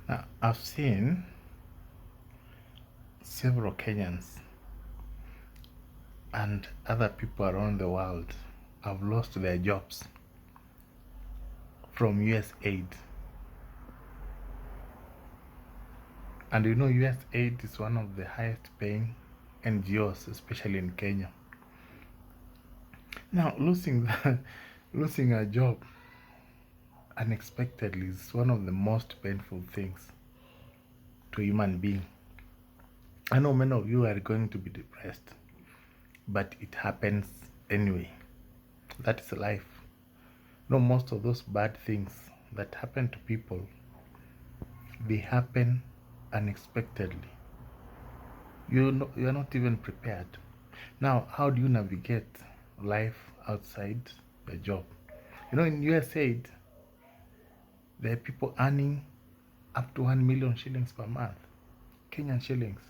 Now, I've seen several Kenyans and other people around the world have lost their jobs from USAID. And you know, USAID is one of the highest paying NGOs, especially in Kenya. Now, losing a job unexpectedly is one of the most painful things to a human being. I know many of you are going to be depressed, but it happens anyway. That is life. No, most of those bad things that happen to people, they happen unexpectedly. You are not even prepared. Now, how do you navigate life outside your job? You know, in USAID, there are people earning up to 1 million shillings per month, Kenyan shillings.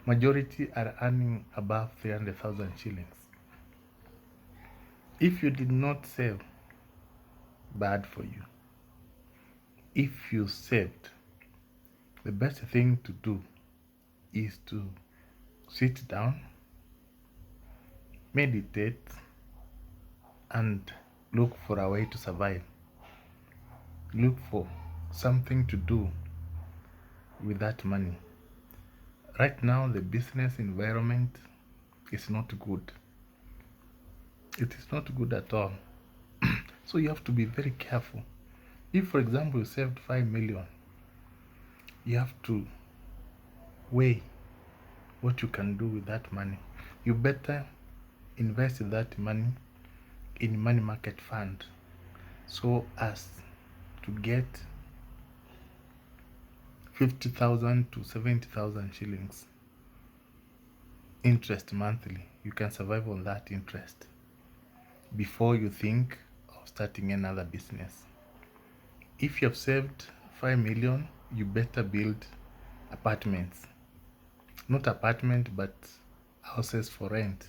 Majority are earning above 300,000 shillings. If you did not save, bad for you. If you saved, the best thing to do is to sit down, meditate, and look for a way to survive. Look for something to do with that money. Right now, the business environment is not good. It is not good at all. So you have to be very careful. If, for example, you saved 5 million, you have to weigh what you can do with that money. You better invest that money in money market fund so as to get 50,000 to 70,000 shillings interest monthly. You can survive on that interest before you think of starting another business. If you have saved 5 million, you better build apartments. Not apartment, but houses for rent.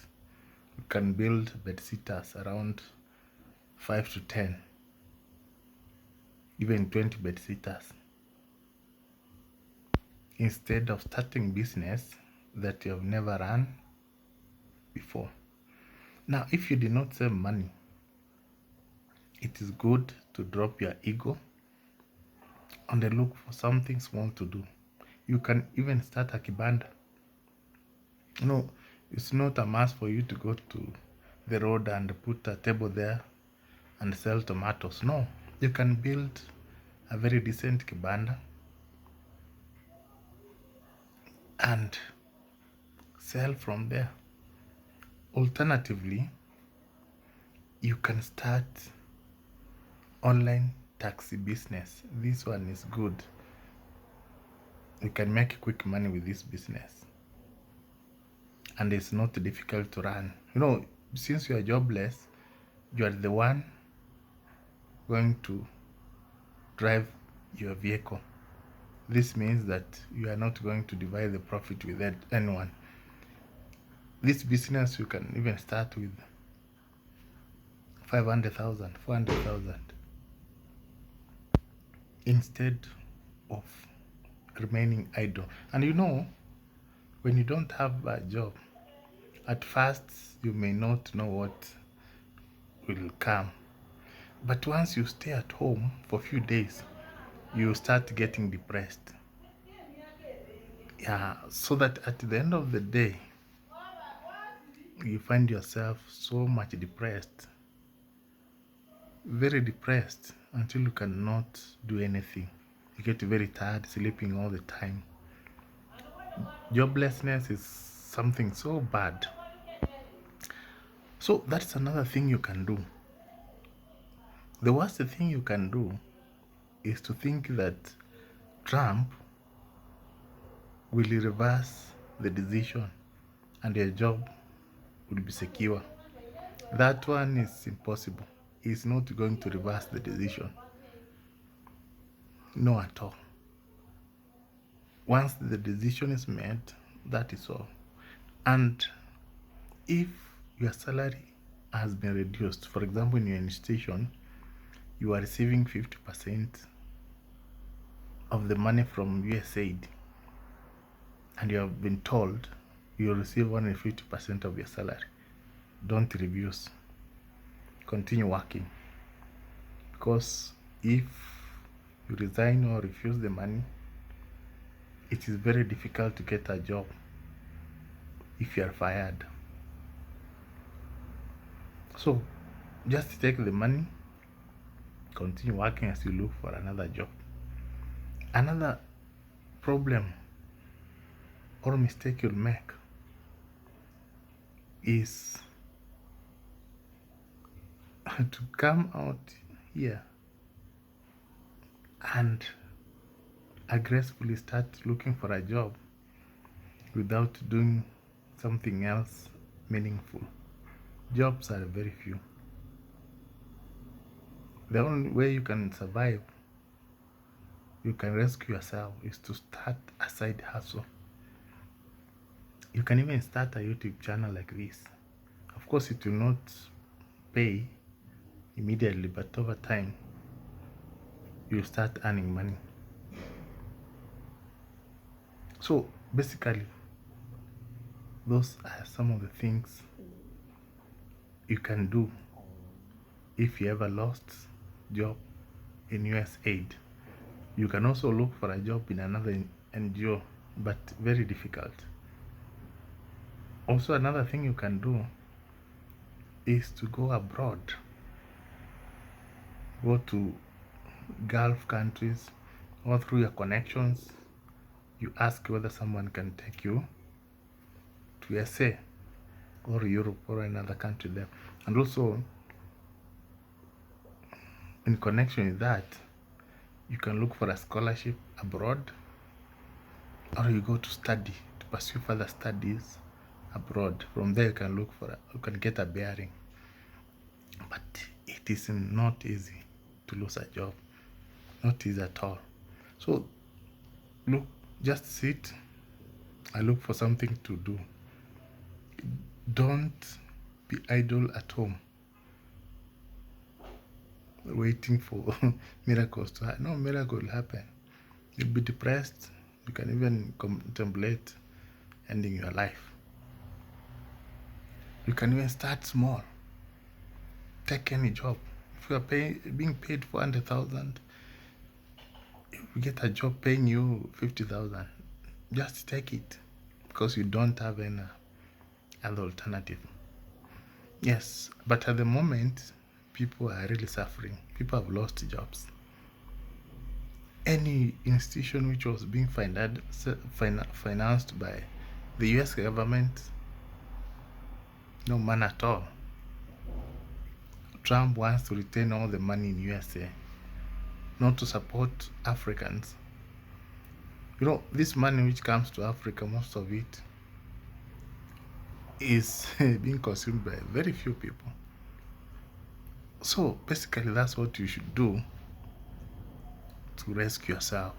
You can build bed sitters around 5 to 10, even 20 bed sitters, instead of starting business that you have never run before. Now, if you did not save money, it is good to drop your ego and look for something small to do. You can even start a kibanda. No, it's not a must for you to go to the road and put a table there and sell tomatoes. No, you can build a very decent kibanda and sell from there. Alternatively, you can start online taxi business. This one is good. You can make quick money with this business, and it's not difficult to run. You know, since you are jobless, you are the one going to drive your vehicle. This means that you are not going to divide the profit with anyone. This business you can even start with 500,000, 400,000, instead of remaining idle. And you know, when you don't have a job, at first you may not know what will come. But once you stay at home for a few days, you start getting depressed. Yeah, so that at the end of the day, you find yourself so much depressed, very depressed, until you cannot do anything. You get very tired, sleeping all the time. Joblessness is something so bad. So that's another thing you can do. The worst thing you can do is to think that Trump will reverse the decision and your job will be secure. That one is impossible. He's not going to reverse the decision. No, at all. Once the decision is made, that is all. And if your salary has been reduced, for example, in your institution, you are receiving 50% of the money from USAID and you have been told you'll receive only 50% of your salary, don't refuse. Continue working. Because if you resign or refuse the money, it is very difficult to get a job if you are fired. So just take the money, continue working as you look for another job. Another problem or mistake you'll make is to come out here and aggressively start looking for a job without doing something else meaningful. Jobs are very few. The only way you can survive, you can rescue yourself, is to start a side hustle. You can even start a YouTube channel like this. Of course, it will not pay immediately, but over time, you'll start earning money. So basically, those are some of the things you can do if you ever lost job in USAID. You can also look for a job in another NGO, but very difficult. Also, another thing you can do is to go abroad. Go to Gulf countries, or through your connections, you ask whether someone can take you to USA or Europe or another country there. And also, in connection with that, you can look for a scholarship abroad, or you go to study, to pursue further studies abroad. From there, you can get a bearing. But it is not easy to lose a job, not easy at all. So look, just sit and look for something to do. Don't be idle at home waiting for miracles to happen. No miracle will happen. You'll be depressed. You can even contemplate ending your life. You can even start small. Take any job. If you are being paid 400,000, if you get a job paying you 50,000, just take it, because you don't have any other alternative. Yes, but at the moment, people are really suffering. People have lost jobs. Any institution which was being financed by the US government, no man at all. Trump wants to retain all the money in USA, not to support Africans. You know, this money which comes to Africa, most of it is being consumed by very few people. So basically, that's what you should do to rescue yourself.